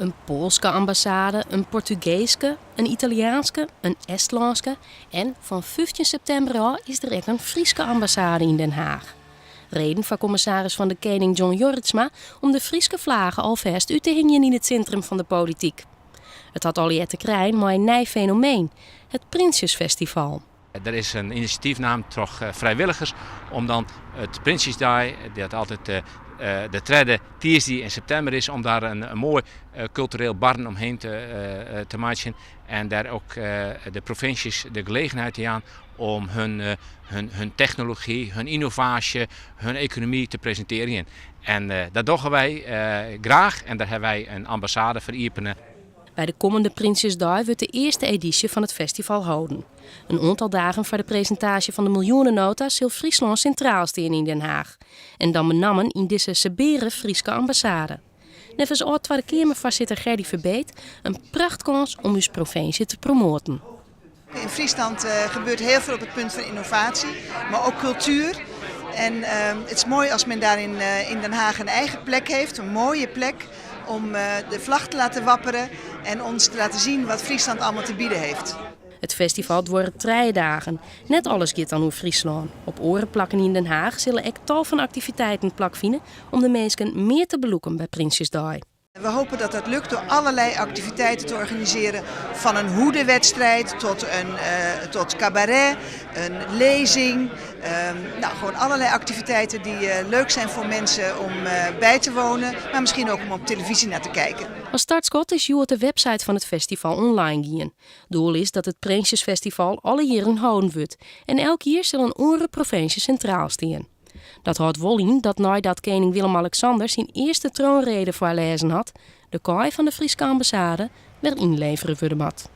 Een Poolse ambassade, een Portugeeske, een Italiaanse, een Estlandse en van 15 september al is er ook een Friese ambassade in Den Haag. Reden van commissaris van de Koning John Jorritsma om de Friese vlaggen alvast uit te hingen in het centrum van de politiek. Het had al te krijgen met een nieuw fenomeen, het Prinsjesfestival. Er is een initiatiefnaam toch vrijwilligers om dan het Prinsjesdag, dat altijd de tweede Tuesday in september is, om daar een mooi cultureel barn omheen te maken. En daar ook de provincies de gelegenheid aan om hun technologie, hun innovatie, hun economie te presenteren. En dat doen wij graag en daar hebben wij een ambassade voor openen. Bij de komende Prinsjesdag wordt de eerste editie van het festival houden. Een aantal dagen voor de presentatie van de miljoenennota zal Friesland centraal staan in Den Haag. En dan met name in deze sebere Friese ambassade. Nevens oud Tweede Kamervoorzitter Gerdy Verbeet een prachtkans om uw provincie te promoten. In Friesland gebeurt heel veel op het punt van innovatie, maar ook cultuur. En het is mooi als men daar in Den Haag een eigen plek heeft, een mooie plek om de vlag te laten wapperen en ons te laten zien wat Friesland allemaal te bieden heeft. Het festival wordt 3 dagen. Net alles gaat dan over Friesland. Op orenplakken in Den Haag zullen ook tal van activiteiten plakvinden om de mensen meer te beloeken bij Prinsjesdag. We hopen dat dat lukt door allerlei activiteiten te organiseren. Van een hoedenwedstrijd tot cabaret, een lezing. Gewoon allerlei activiteiten die leuk zijn voor mensen om bij te wonen. Maar misschien ook om op televisie naar te kijken. Als startschot is op de website van het festival online gaan. Doel is dat het Prinsjesfestival alle jaren houden wordt. En elk jaar zal een andere provincie centraal staan. Dat houdt wel in dat nadat koning Willem-Alexander zijn eerste troonrede voorlezen had, de kooi van de Friese ambassade weer inleveren voor de mat.